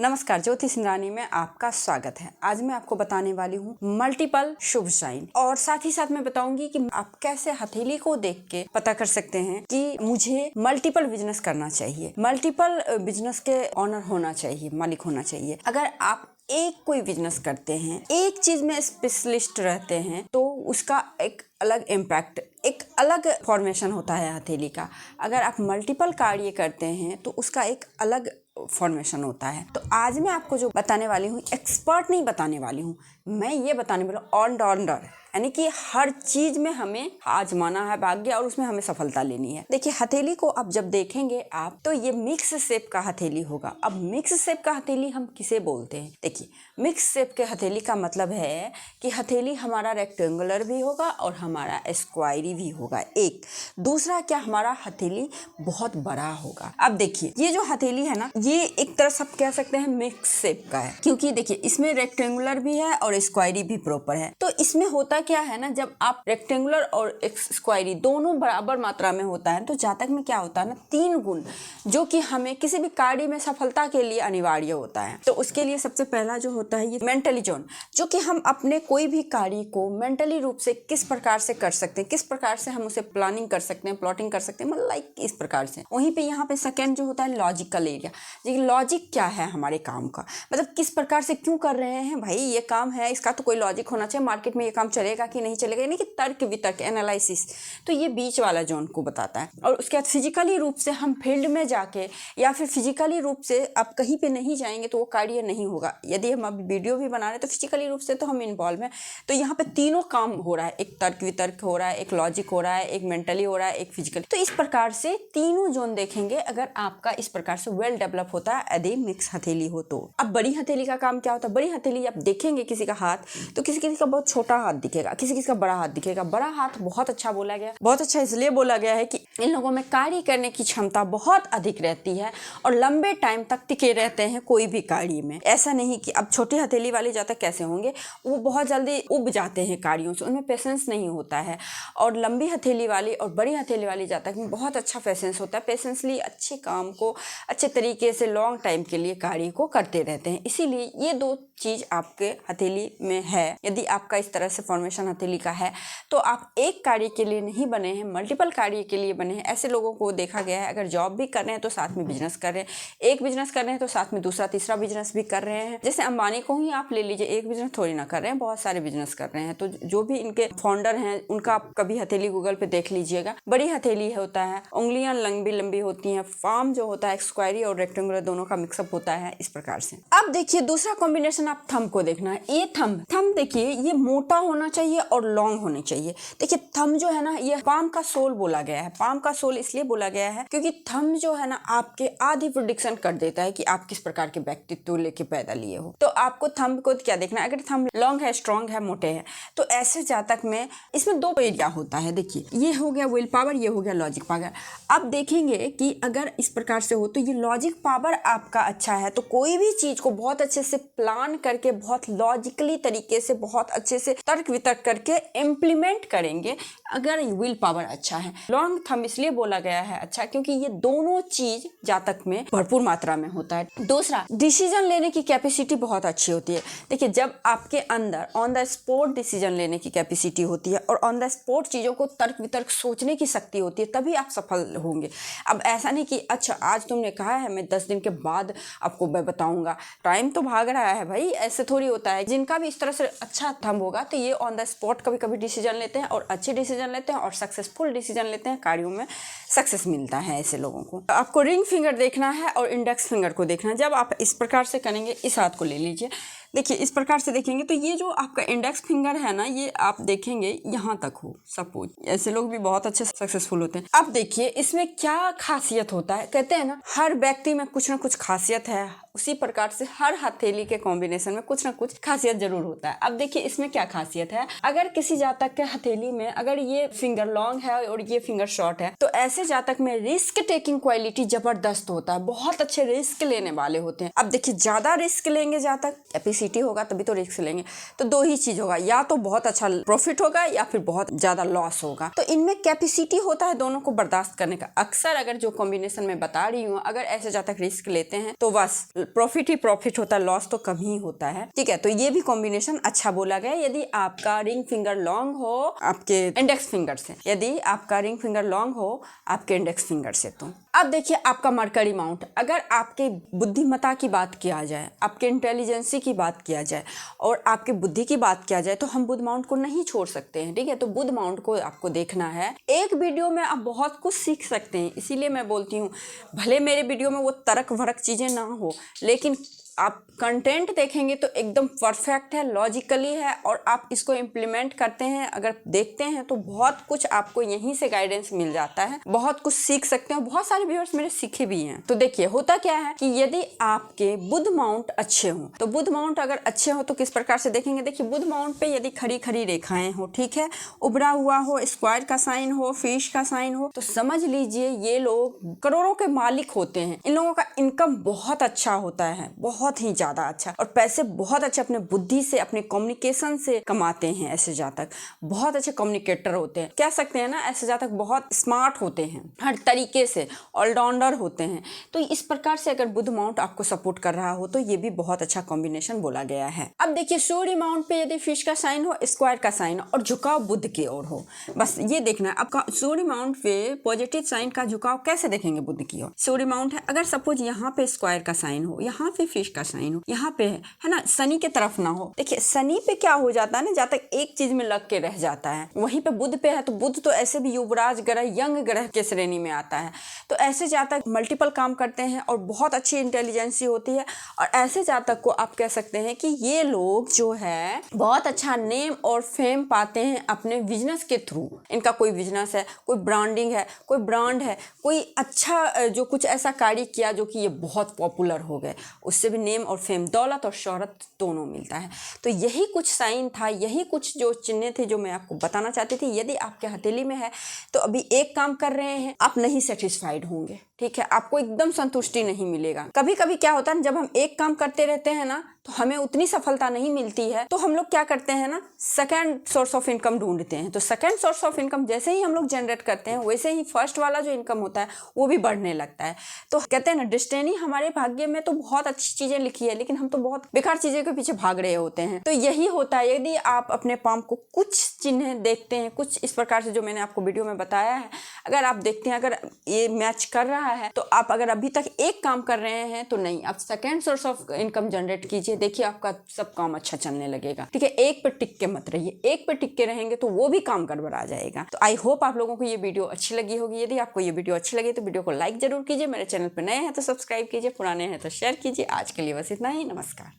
नमस्कार, ज्योति सिंगरानी में आपका स्वागत है। आज मैं आपको बताने वाली हूँ मल्टीपल शुभ साइन और साथ ही साथ मैं बताऊंगी कि आप कैसे हथेली को देख के पता कर सकते हैं कि मुझे मल्टीपल बिजनेस करना चाहिए, मल्टीपल बिजनेस के ऑनर होना चाहिए, मालिक होना चाहिए। अगर आप एक कोई बिजनेस करते हैं, एक चीज में स्पेशलिस्ट रहते हैं, तो उसका एक अलग इम्पैक्ट, एक अलग फॉर्मेशन होता है हथेली का। अगर आप मल्टीपल कार्य करते हैं तो उसका एक अलग फॉर्मेशन होता है। तो आज मैं आपको जो बताने वाली हूँ, एक्सपर्ट नहीं बताने वाली हूँ, मैं ये बताने वाली हूँ ऑलराउंडर, यानी कि हर चीज में हमें आजमाना है भाग्य और उसमें हमें सफलता लेनी है। देखिए, हथेली को अब जब देखेंगे आप तो ये मिक्स शेप का हथेली होगा। अब मिक्स शेप का हथेली हम किसे बोलते हैं? देखिए, मिक्स शेप के हथेली का मतलब है कि हथेली हमारा रेक्टेंगुलर भी होगा और हमारा स्क्वायरी भी होगा। एक दूसरा क्या, हमारा हथेली बहुत बड़ा होगा। अब देखिए, ये जो हथेली है ना, ये एक तरह सब कह सकते हैं मिक्स शेप का है, क्योंकि देखिए इसमें रेक्टेंगुलर भी है और स्क्वायरी भी प्रॉपर है। तो इसमें होता क्या है ना, जब आप रेक्टेंगुलर और स्क्वायरी दोनों बराबर मात्रा में होता है तो जातक में क्या होता है ना, 3 गुण जो कि हमें किसी भी कार्य में सफलता के लिए अनिवार्य होता है। तो उसके लिए सबसे पहला जो होता है ये मेंटली जोन, जो कि हम अपने कोई भी कार्य को मेंटली रूप से किस प्रकार से कर सकते हैं, किस प्रकार से हम उसे प्लानिंग कर सकते हैं, प्लॉटिंग कर सकते हैं, मतलब लाइक इस प्रकार से। वहीं पे यहाँ पे सेकेंड जो होता है लॉजिकल एरिया, लॉजिक क्या है हमारे काम का, मतलब किस प्रकार से क्यों कर रहे हैं, भाई ये काम है, इसका तो कोई लॉजिक होना चाहिए, मार्केट में ये काम चलेगा कि नहीं चलेगा, यानी कि तर्क वितर्क, एनालिसिस। तो ये बीच वाला जोन को बताता है। और उसके बाद फिजिकली रूप से हम फील्ड में जाके या फिर फिजिकली रूप से आप कहीं पे नहीं जाएंगे तो वो कार्य नहीं होगा। यदि हम अब वीडियो भी बना रहे हैं तो फिजिकली रूप से तो हम इन्वॉल्व हैं। तो यहाँ पे तीनों काम हो रहा है, एक तर्क वितर्क हो रहा है, एक लॉजिक हो रहा है, एक मेंटली हो रहा है, एक फिजिकली। तो इस प्रकार से तीनों जोन देखेंगे अगर आपका इस प्रकार से वेल डेवलप होता है यदि मिक्स हथेली हो तो। अब बड़ी हथेली का काम क्या होता है? बड़ी हथेली आप देखेंगे किसी का हाथ तो किसी किसी का बहुत छोटा हाथ दिखेगा, किसी किसी का बड़ा हाथ दिखेगा। बड़ा हाथ बहुत अच्छा बोला गया, बहुत अच्छा इसलिए बोला गया है कि इन लोगों में कार्य करने की क्षमता बहुत अधिक रहती है और लंबे टाइम तक टिके रहते हैं कोई भी कार्य में। ऐसा नहीं कि अब छोटी हथेली वाले जातक कैसे होंगे, वो बहुत जल्दी उब जाते हैं कार्यों से, उनमें पेशेंस नहीं होता है। और लंबी हथेली वाली और बड़ी हथेली वाली जातक में बहुत अच्छा पेशेंस होता है, पेशेंसली अच्छे काम को अच्छे तरीके से लॉन्ग टाइम के लिए कार्य को करते रहते हैं। इसीलिए ये 2 चीज आपके हथेली में है। यदि आपका इस तरह से फॉर्मेशन हथेली का है तो आप एक कार्य के लिए नहीं बने हैं, मल्टीपल कार्य के लिए बने हैं। ऐसे लोगों को देखा गया है, अगर जॉब भी कर रहे हैं तो साथ में बिजनेस कर रहे हैं, एक बिजनेस कर रहे हैं तो साथ में दूसरा तीसरा बिजनेस भी कर रहे हैं। जैसे अंबानी को ही आप ले लीजिए, एक बिजनेस थोड़ी ना कर रहे हैं, बहुत सारे बिजनेस कर रहे हैं। तो जो भी इनके फाउंडर हैं उनका आप कभी हथेली गूगल पे देख लीजिएगा, बड़ी हथेली होता है, उंगलियां लंबी लंबी होती हैं, फॉर्म जो होता है स्क्वायरी और रेक्टेंगुलर दोनों का मिक्सअप होता है इस प्रकार से। अब देखिए दूसरा कॉम्बिनेशन, आप थंब को देखना है। ये थंब देखिए, ये मोटा होना चाहिए और लॉन्ग होने चाहिए। देखिए थंब जो है ना, ये पाम का सोल बोला गया है। पाम का सोल इसलिए बोला गया है क्योंकि थंब जो है ना आपके आधी प्रेडिक्शन कर देता है कि आप किस प्रकार के व्यक्तित्व लेके पैदा लिए हो। तो आपको थंब को क्या देखना है, अगर थंब लॉन्ग है, स्ट्रॉन्ग है, मोटे है, तो ऐसे जातक में इसमें 2 एरिया होता है। देखिए, ये हो गया विल पावर, ये हो गया लॉजिक पावर। अब देखेंगे कि अगर इस प्रकार से हो तो ये लॉजिक पावर आपका अच्छा है तो कोई भी चीज को बहुत अच्छे से प्लान करके, बहुत लॉजिकली तरीके से, बहुत अच्छे से तर्क वितर्क करके इम्प्लीमेंट करेंगे अगर विल पावर अच्छा है। लॉन्ग थंब इसलिए बोला गया है अच्छा क्योंकि ये दोनों चीज जातक में भरपूर मात्रा में होता है। दूसरा, डिसीजन लेने की कैपेसिटी बहुत अच्छी होती है। देखिए, जब आपके अंदर ऑन द स्पॉट डिसीजन लेने की कैपेसिटी होती है और ऑन द स्पॉट चीजों को तर्क वितर्क सोचने की शक्ति होती है, तभी आप सफल होंगे। अब ऐसा नहीं कि अच्छा आज तुमने कहा है मैं 10 दिन के बाद आपको मैं बताऊंगा, टाइम तो भाग रहा है भाई, ऐसे थोड़ी होता है। जिनका भी इस तरह से अच्छा थंब होगा तो ये ऑन द स्पॉट कभी कभी डिसीजन लेते हैं और अच्छे डिसीजन लेते हैं और सक्सेसफुल डिसीजन लेते हैं, कार्यों में सक्सेस मिलता है ऐसे लोगों को। आपको रिंग फिंगर देखना है और इंडेक्स फिंगर को देखना है। जब आप इस प्रकार से करेंगे, इस हाथ को ले लीजिए, देखिए इस प्रकार से देखेंगे तो ये जो आपका इंडेक्स फिंगर है ना, ये आप देखेंगे यहाँ तक हो, सपोज ऐसे लोग भी बहुत अच्छे सक्सेसफुल होते हैं। अब देखिए इसमें क्या खासियत होता है, कहते हैं ना हर व्यक्ति में कुछ ना कुछ खासियत है, उसी प्रकार से हर हथेली के कॉम्बिनेशन में कुछ ना कुछ खासियत जरूर होता है। अब देखिए इसमें क्या खासियत है, अगर किसी जातक के हथेली में अगर ये फिंगर लॉन्ग है और ये फिंगर शॉर्ट है तो ऐसे जातक में रिस्क टेकिंग क्वालिटी जबरदस्त होता है, बहुत अच्छे रिस्क लेने वाले होते हैं। अब देखिए ज्यादा रिस्क लेंगे जातक, कैपेसिटी होगा तभी तो रिस्क लेंगे, तो 2 ही चीज होगा, या तो बहुत अच्छा प्रॉफिट होगा या फिर बहुत ज्यादा लॉस होगा। तो इनमें कैपेसिटी होता है दोनों को बर्दाश्त करने का। अक्सर अगर जो कॉम्बिनेशन में बता रही हूँ, अगर ऐसे जातक रिस्क लेते हैं तो बस प्रॉफिट ही प्रॉफिट होता है, लॉस तो कम ही होता है। ठीक है, तो ये भी कॉम्बिनेशन अच्छा बोला गया यदि आपका रिंग फिंगर लॉन्ग हो आपके इंडेक्स फिंगर से, यदि आपका रिंग फिंगर लॉन्ग हो आपके इंडेक्स फिंगर से। तो अब देखिए आपका मरकरी माउंट, अगर आपके बुद्धिमत्ता की बात किया जाए, आपके इंटेलिजेंसी की बात किया जाए और आपके बुद्धि की बात किया जाए तो हम बुध माउंट को नहीं छोड़ सकते हैं। ठीक है, तो बुध माउंट को आपको देखना है। एक वीडियो में आप बहुत कुछ सीख सकते हैं, इसीलिए मैं बोलती हूँ भले मेरे वीडियो में वो तर्क भड़क चीज़ें ना हो, लेकिन आप कंटेंट देखेंगे तो एकदम परफेक्ट है, लॉजिकली है और आप इसको इम्प्लीमेंट करते हैं, अगर देखते हैं तो बहुत कुछ आपको यहीं से गाइडेंस मिल जाता है, बहुत कुछ सीख सकते हैं। बहुत सारे व्यूअर्स मेरे सीखे भी हैं। तो देखिए होता क्या है कि यदि आपके बुध माउंट अच्छे हों, तो बुध माउंट अगर अच्छे हो तो किस प्रकार से देखेंगे। देखिए बुध माउंट पे यदि खड़ी खड़ी रेखाएं हो, ठीक है, उभरा हुआ हो, स्क्वायर का साइन हो, फिश का साइन हो, तो समझ लीजिए ये लोग करोड़ों के मालिक होते हैं। इन लोगों का इनकम बहुत अच्छा होता है, बहुत ही ज्यादा अच्छा, और पैसे बहुत अच्छे अपने बुद्धि से, अपने कम्युनिकेशन से कमाते हैं। ऐसे जातक बहुत अच्छे कम्युनिकेटर होते हैं, कह सकते हैं ना, ऐसे जातक बहुत स्मार्ट होते हैं, हर तरीके से ऑलराउंडर होते हैं। तो इस प्रकार से अगर बुध माउंट आपको सपोर्ट कर रहा हो तो ये भी बहुत अच्छा कॉम्बिनेशन बोला गया है। अब देखिए सूर्य माउंट पे यदि फिश का साइन हो, स्क्वायर का साइन हो और झुकाव बुध की ओर हो, बस ये देखना है आपका सूर्य माउंट पे पॉजिटिव साइन का झुकाव कैसे देखेंगे बुध की ओर। सूर्य माउंट है, अगर सपोज यहाँ पे स्क्वायर का साइन हो, यहाँ पे फिश का साइन हो, यहाँ पे है ना, शनि के तरफ ना हो। देखिए शनि पे क्या हो जाता है ना, जब तक एक चीज में लग के रह जाता है, वहीं पे बुध पे है तो बुध तो ऐसे भी युवराज ग्रह, यंग ग्रह के श्रेणी में आता है। तो ऐसे जातक मल्टीपल काम करते हैं और बहुत अच्छी इंटेलिजेंसी होती है, और ऐसे जातक को आप कह सकते हैं कि ये लोग जो है बहुत अच्छा नेम और फेम पाते हैं अपने बिजनेस के थ्रू। इनका कोई बिजनेस है, कोई ब्रांडिंग है, कोई ब्रांड है, कोई अच्छा जो कुछ ऐसा कार्य किया जो कि ये बहुत पॉपुलर हो गए, उससे भी नेम और फेम, दौलत और शोहरत दोनों मिलता है। तो यही कुछ साइन था, यही कुछ जो चिन्ह थे जो मैं आपको बताना चाहती थी। यदि आपके हथेली में है तो अभी एक काम कर रहे हैं, आप नहीं सेटिस्फाइड होंगे, ठीक है, आपको एकदम संतुष्टि नहीं मिलेगा। कभी कभी क्या होता है ना, जब हम एक काम करते रहते हैं ना तो हमें उतनी सफलता नहीं मिलती है, तो हम लोग क्या करते हैं ना, सेकंड सोर्स ऑफ इनकम ढूंढते हैं। तो सेकंड सोर्स ऑफ इनकम जैसे ही हम लोग जनरेट करते हैं, वैसे ही फर्स्ट वाला जो इनकम होता है वो भी बढ़ने लगता है। तो कहते हैं ना, डेस्टिनी हमारे भाग्य में तो बहुत अच्छी चीजें लिखी है, लेकिन हम तो बहुत बेकार चीजों के पीछे भाग रहे होते हैं। तो यही होता है, यदि आप अपने पाम को कुछ चिन्ह देखते हैं, कुछ इस प्रकार से जो मैंने आपको वीडियो में बताया है, अगर आप देखते हैं, अगर ये मैच कर रहा है तो आप अगर अभी तक एक काम कर रहे हैं तो नहीं, आप second source of income generate कीजिए, देखिए आपका सब काम अच्छा चलने लगेगा। ठीक है, एक पे टिक के मत रहिए, एक पे टिक के रहेंगे तो वो भी काम गड़बड़ा जाएगा। तो आई होप आप लोगों को ये वीडियो अच्छी लगी होगी। यदि आपको ये वीडियो अच्छी लगी तो वीडियो को लाइक जरूर कीजिए, मेरे चैनल पर नए हैं तो सब्सक्राइब कीजिए, पुराने हैं तो शेयर कीजिए। आज के लिए बस इतना ही, नमस्कार।